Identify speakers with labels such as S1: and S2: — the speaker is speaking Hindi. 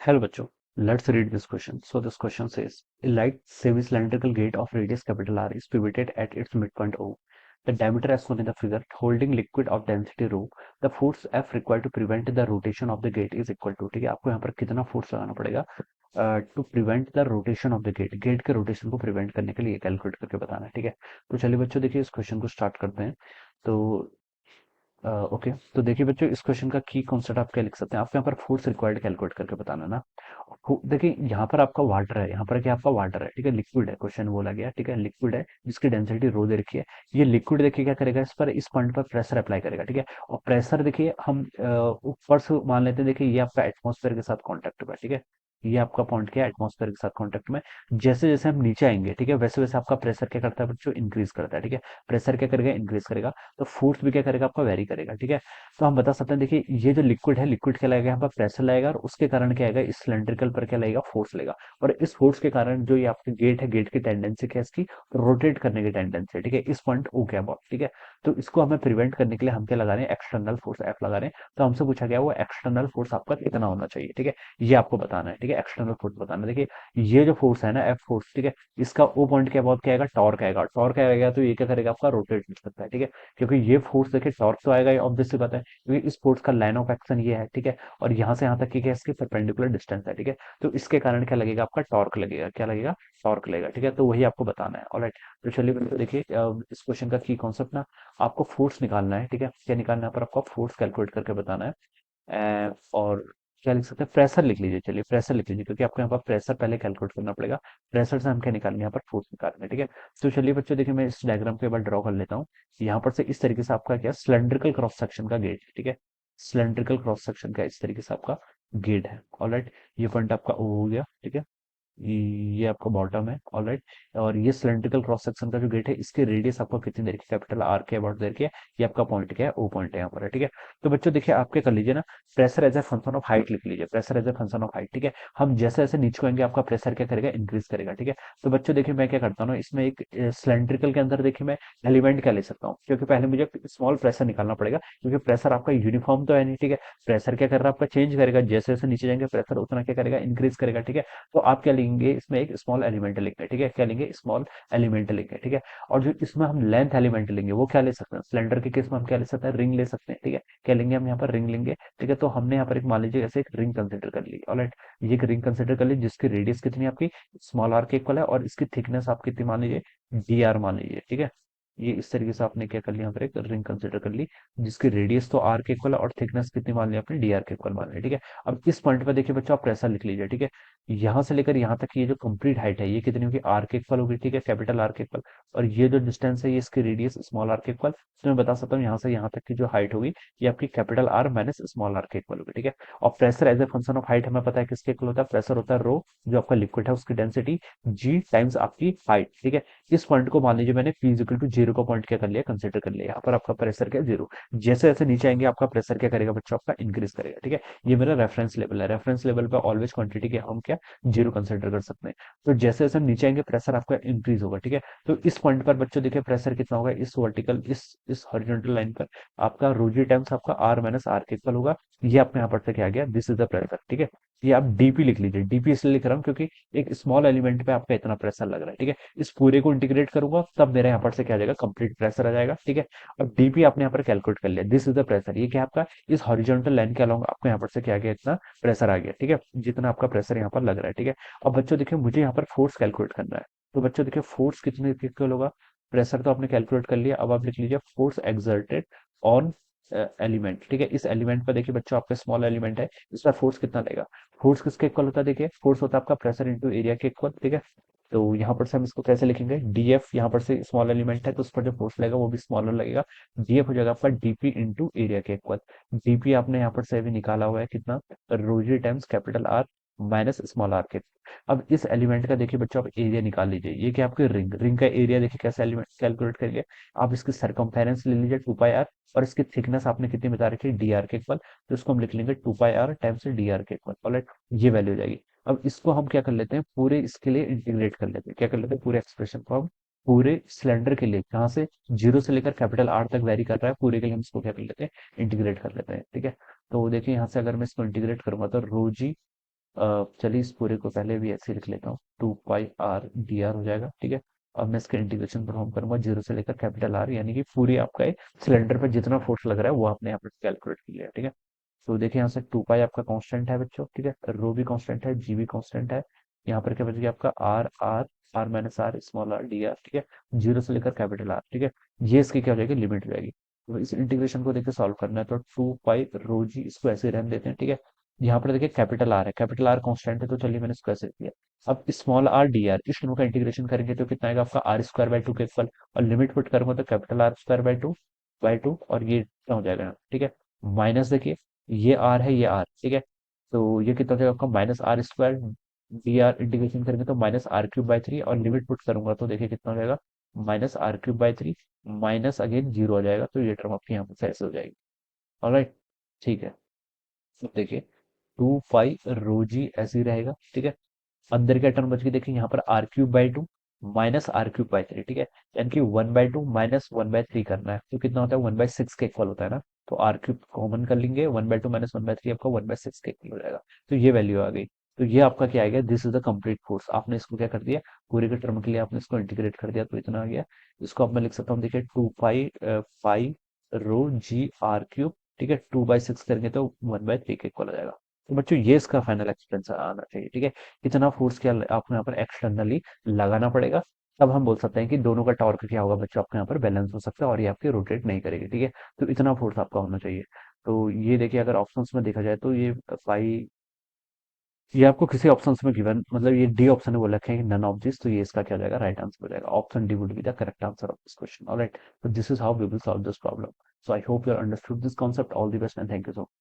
S1: Hello बच्चों, let's read this question. So this question says, a light semi-cylindrical gate of radius capital R is pivoted at its midpoint O. The diameter as shown in the figure, holding liquid of density rho, the force F required to prevent the rotation of the gate is equal to, ठीक है, आपको यहाँ पर कितना फोर्स लगाना पड़ेगा to prevent the rotation of the gate, gate के रोटेशन को प्रिवेंट करने के लिए कैलकुलेट करके बताना है, ठीक है। तो चलिए बच्चों देखिए इस क्वेश्चन को स्टार्ट करते हैं। तो ओके, तो देखिए बच्चों इस क्वेश्चन का की कॉन्सेप्ट आप क्या लिख सकते हैं, आपको यहाँ पर फोर्स रिक्वायर्ड कैलकुलेट करके बताना है ना। देखिए यहाँ पर आपका वाटर है, यहाँ पर क्या आपका वाटर है, ठीक है, लिक्विड है, क्वेश्चन बोला गया, ठीक है, लिक्विड है जिसकी डेंसिटी रो दे रखी है। ये लिक्विड देखिए क्या करेगा, इस पर इस पॉइंट पर प्रेशर अप्लाई करेगा, ठीक है। और प्रेशर देखिए हम ऊपर से मान लेते हैं, देखिए ये आपका एटमॉस्फेयर के साथ कॉन्टेक्ट में है, ठीक है। ये आपका पॉइंट क्या है, एटमॉस्फेयर के साथ कॉन्टेक्ट में। जैसे जैसे हम नीचे आएंगे, ठीक है, वैसे वैसे आपका प्रेशर क्या करता है बच्चों, इंक्रीज करता है, ठीक है। प्रेशर क्या करेगा, इंक्रीज करेगा, तो फोर्स भी क्या करेगा, आपका वेरी करेगा, ठीक है। तो हम बता सकते हैं, देखिए ये जो लिक्विड है, लिक्विड क्या लगेगा यहाँ पर, प्रेशर लगेगा, और उसके कारण क्या आएगा, इस सिलेंड्रिकल पर क्या लगेगा, फोर्स लगेगा। और इस फोर्स के कारण जो ये आपकी गेट है, गेट की टेंडेंसी क्या है इसकी, रोटेट करने की टेंडेंसी है, ठीक है, इस पॉइंट ओ के अबाउट, ठीक है। तो इसको हमें प्रिवेंट करने के लिए हम क्या लगा रहे हैं, एक्सटर्नल फोर्स एफ लगा रहे हैं। तो हमसे पूछा गया वो एक्सटर्नल फोर्स आपका कितना होना चाहिए, ठीक है, ये आपको बताना है, ठीक है, एक्सटर्नल फोर्स बताना है। देखिए ये जो फोर्स है ना, एफ फोर्स, ठीक है, इसका ओ पॉइंट के अबाउट क्या आएगा, टॉर्क आएगा, टॉर्क आएगा, तो ये क्या करेगा, आपका रोटेट कर सकता है, ठीक है। क्योंकि ये फोर्स देखिए टॉर्क तो आएगा, ऑब्वियसली बात है, क्योंकि इस फोर्स का लाइन ऑफ एक्शन ये है, ठीक है। और यहाँ से यहाँ तक की क्या इसकी परपेंडिकुलर डिस्टेंस है, ठीक है। तो इसके कारण क्या लगेगा, आपका टॉर्क लगेगा, क्या लगेगा, टॉर्क लगेगा, ठीक है। तो वही आपको बताना है, ऑलराइट। तो चलिए बिल्कुल देखिए इस क्वेश्चन का की कॉन्सेप्ट ना, आपको फोर्स निकालना है, ठीक है, क्या निकालना है, पर आपको फोर्स कैलकुलेट करके बताना है। और क्या लिख सकते हैं, प्रेशर लिख लीजिए, चलिए प्रेशर लिख लीजिए, क्योंकि आपको यहाँ पर प्रेशर पहले कैलकुलेट करना पड़ेगा। प्रेशर से हम क्या निकालेंगे, यहाँ पर फोर्स निकालना है, ठीक है। तो चलिए बच्चों देखिए मैं इस डायग्राम के बाद ड्रॉ कर लेता हूँ। यहाँ पर से इस तरीके से आपका क्या सिलेंड्रिकल क्रॉस सेक्शन का गेट, ठीक है, सिलेंड्रिकल क्रॉस सेक्शन का इस तरीके से आपका गेट है, ऑलराइट। ये पॉइंट आपका ओ हो गया, ठीक है, ये आपका बॉटम है, ऑलराइट। और ये सिलेंड्रिकल क्रॉस सेक्शन का जो गेट है, इसके रेडियस आपको कितनी दे रखी है, कैपिटल आर के अबाउट दे रखी है। ये आपका पॉइंट क्या है, ओ पॉइंट है यहाँ पर है, ठीक है। तो बच्चों देखिए आप क्या कर लीजिए ना, pressure as a function of height लिख लीजिए, pressure as a function of height, ठीक है। हम जैसे जैसे नीचे आएंगे आपका प्रेशर क्या करेगा, इंक्रीज करेगा, ठीक है। तो बच्चों देखिए मैं क्या करता हूँ ना, इसमें एक सिलेंड्रिकल के अंदर देखिए मैं एलिमेंट क्या ले सकता हूँ, क्योंकि पहले मुझे स्मॉल प्रेशर निकालना पड़ेगा, क्योंकि प्रेशर आपका यूनिफॉर्म तो है नहीं, ठीक है। प्रेशर क्या कर रहा है आपका, चेंज करेगा, जैसे जैसे नीचे जाएंगे प्रेशर उतना क्या करेगा, इंक्रीज करेगा, ठीक है। तो आप क्या लेंगे, इसमें एक स्मॉल एलिमेंट लेंगे, ठीक है, क्या लेंगे, स्मॉल एलिमेंट लेंगे, ठीक है। और जो इसमें हम लेंथ एलिमेंट लेंगे वो क्या ले सकते हैं, सिलेंडर के केस में हम क्या ले सकते हैं, रिंग ले सकते हैं, ठीक है। क्या लेंगे, हम यहाँ पर रिंग लेंगे, ठीक है। तो हमने यहाँ पर एक मान लीजिए ऐसे एक रिंग कंसिडर कर ली, ऑलराइट। ये एक रिंग कंसिडर कर ली जिसकी रेडियस कितनी है आपकी, स्मॉल आर के इक्वल है, और इसकी थिकनेस आप कितनी मान लीजिए, डी आर मान लीजिए, ठीक है। ये इस तरीके से आपने क्या कर लिया, यहाँ पर एक रिंग कंसिडर कर ली जिसकी रेडियस तो आर के इक्वल है, और थिकनेस कितनी मान ली आपने, डी आर के इक्वल मान ली, ठीक है। अब इस पॉइंट पर देखिए बच्चों आप प्रेशर लिख लीजिए, ठीक है। यहाँ से लेकर यहाँ तक की ये जो कंप्लीट हाइट है, ये कितनी होगी, आर के इक्वल होगी, ठीक है, कैपिटल आर के इक्वल। और ये जो डिस्टेंस है, ये इसकी रेडियस स्मॉल आर के इक्वल। तो मैं बता सकता हूँ यहाँ से यहाँ तक की जो हाइट होगी, ये आपकी capital R minus small r के इक्वल होगी, ठीक है। और pressure as a function of height हमें पता है किसके इक्वल होता है, प्रेशर होता है रो, जो आपका लिक्विड है उसकी डेंसिटी, जी टाइम्स आपकी हाइट, ठीक है। इस पॉइंट को मान लीजिए मैंने पी इक्वल टू जीरो का पॉइंट क्या कर लिया, कंसिडर कर लिया, यहाँ पर आपका प्रेशर क्या, जीरो। जैसे जैसे नीचे आएंगे आपका प्रेशर क्या करेगा बच्चों, आपका इंक्रीज करेगा, ठीक है। ये मेरा रेफरेंस लेवल है, रेफरेंस लेवल पे ऑलवेज क्वांटिटी के हम क्या, जीरो कंसिडर कर सकते हैं। तो जैसे जैसे हम नीचे आएंगे प्रेशर आपका इंक्रीज होगा, ठीक है। तो इस पॉइंट पर बच्चों देखिए प्रेशर कितना होगा, इस वर्टिकल इस हॉरिजॉन्टल लाइन पर आपका रोजी टाइम्स आपका आर माइनस आर के इक्वल होगा। ये आपको यहाँ पर से क्या आ गया, दिस इज द प्रेशर, ठीक है। ये आप डीपी लिख लीजिए, डीपी इसलिए लिख रहा हूँ क्योंकि एक स्मॉल एलिमेंट पे आपका इतना प्रेशर लग रहा है, ठीक है। इस पूरे को इंटीग्रेट करूंगा तब मेरे यहाँ पर से क्या आ जाएगा, कंप्लीट प्रेशर आ जाएगा, ठीक है। अब डीपी आपने यहाँ पर कैलकुलेट कर लिया, दिस इज द प्रेशर, ये क्या आपका इस हॉरिजॉन्टल लाइन के अलोंग आपको यहाँ पर से क्या आ गया, इतना प्रेशर आ गया, ठीक है, जितना आपका प्रेशर यहाँ पर लग रहा है, ठीक है। अब बच्चों देखिए मुझे यहाँ पर फोर्स कैलकुलेट करना है। तो बच्चों देखिए फोर्स कितने इक्वल होगा, प्रेशर तो आपने कैलकुलेट कर लिया, अब आप लिख लीजिए फोर्स एक्सर्टेड ऑन एलिमेंट, ठीक है। इस एलिमेंट पर देखिए बच्चों आपका स्मॉल एलिमेंट है, इस पर फोर्स कितना लगेगा, फोर्स किसके इक्वल होता है, देखिए फोर्स होता है आपका प्रेशर इंटू एरिया के इक्वल, ठीक है। तो यहाँ पर से हम इसको कैसे लिखेंगे, डीएफ, यहाँ पर से स्मॉल एलिमेंट है तो उस पर जो फोर्स लगेगा वो भी स्मॉलर लगेगा। डीएफ हो जाएगा आपका डीपी इंटू एरिया के इक्वल। डीपी आपने यहाँ पर से भी निकाला हुआ है कितना, rho g times capital R minus small r के। अब इस एलिमेंट का देखिए बच्चों आप एरिया निकाल लीजिए, ये क्या आपके रिंग, रिंग का एरिया देखिए कैसे एलिमेंट कैलकुलेट करेंगे, आप इसकी सरकमफेरेंस ले लीजिए 2 पाई आर, और इसकी थिकनेस आपने कितनी बता रखी है, डी आर के इक्वल। तो इसको हम लिख लेंगे 2 पाई आर टाइम्स डी आर के इक्वल, ऑलराइट। ये वैल्यू हो जाएगी। अब इसको हम क्या कर लेते हैं, पूरे इसके लिए इंटीग्रेट कर लेते हैं, क्या कर लेते हैं, पूरे एक्सप्रेशन को हम पूरे सिलेंडर के लिए, जहाँ से जीरो से लेकर कैपिटल आर तक वेरी कर रहा है, पूरे के लिए हम इसको क्या कर लेते हैं, इंटीग्रेट कर लेते हैं, ठीक है। तो देखिए यहाँ से अगर मैं इसको इंटीग्रेट करूंगा तो रो जी चलिए इस पूरे को पहले भी ऐसे लिख लेता हूँ, 2 पाई r dr हो जाएगा, ठीक है। अब मैं इसका इंटीग्रेशन परफॉर्म करूंगा जीरो से लेकर कैपिटल आर, यानी कि पूरी आपका एक सिलेंडर पे जितना फोर्स लग रहा है वो आपने यहाँ पे कैलकुलेट कर लिया, ठीक है। तो देखिए यहाँ से 2 पाई आपका कांस्टेंट है बच्चों, ठीक है, रो भी कांस्टेंट है, जी भी कांस्टेंट है। यहाँ पर क्या बच गया आपका r r, r minus r small r d r, ठीक है, जीरो से लेकर कैपिटल आर, ठीक है। ये इसकी क्या हो जाएगी, लिमिट हो जाएगी। तो इस इंटीग्रेशन को देखिए सॉल्व करना है, तो 2 पाई रो जी, इसको ऐसे रहने देते हैं, ठीक है। यहाँ पर देखिए कैपिटल आर है, कैपिटल आर कांस्टेंट है, तो चलिए मैंने इसको ऐसे किया। अब स्मॉल आर डी आर, इस दोनों का इंटीग्रेशन करेंगे तो कितना आएगा आपका आर स्क्वायर बाय टू के इक्वल, और लिमिट पुट करूंगा तो capital R square by two, और ये कितना हो जाएगा, ठीक है। माइनस देखिए, ये आर है, ये आर, ठीक है। तो ये कितना हो जाएगा आपका minus r square, d r integration करेंगे तो minus r cube by three, और लिमिट पुट करूंगा तो देखिए कितना हो जाएगा, minus r cube by three, minus again zero हो जाएगा, तो ये टर्म आपकी यहाँ पर ऐसे हो जाएगी। ऑलराइट, ठीक है। अब देखिए 2 पाई रो जी ऐसे ही रहेगा, ठीक है। अंदर का टर्म बच के देखिए यहाँ पर r cube by two minus r cube by three, ठीक है। यानी कि 1/2 माइनस 1/3 करना है, तो कितना होता है 1/6 के इक्वल होता है ना। तो आर क्यूब कॉमन कर लेंगे, 1/2 माइनस 1/3 आपका 1/6 के इक्वल हो जाएगा। तो ये वैल्यू आ गई। तो ये आपका क्या आएगा, this is the complete force. आपने इसको क्या कर दिया, पूरे के टर्म के लिए आपने इसको इंटीग्रेट कर दिया, तो इतना आ गया। इसको अब मैं लिख सकता हूँ, देखिए 2 पाई रो जी आर क्यूब, ठीक है, 2/6 करेंगे तो 1/3 के इक्वल हो जाएगा। तो बच्चों ये इसका फाइनल एक्सपेंस आना चाहिए, ठीक है। इतना फोर्स क्या आपको यहाँ पर एक्सटर्नली लगाना पड़ेगा, तब हम बोल सकते हैं कि दोनों का टॉर्क क्या होगा बच्चों, आपको यहाँ पर बैलेंस हो सकता है और ये आपके रोटेट नहीं करेगी, ठीक है। तो इतना फोर्स आपका होना चाहिए। तो ये देखिए अगर ऑप्शंस में देखा जाए तो ये आपको किसी ऑप्शंस में गिवन, मतलब ये डी ऑप्शन में बोल रखे हैं नन ऑफ दिस, तो ये इसका क्या हो जाएगा, राइट आंसर हो जाएगा। Option D would be the correct answer of this question. Alright, so this is how we will solve this problem. So I hope you understood this concept. All the best and thank you so much.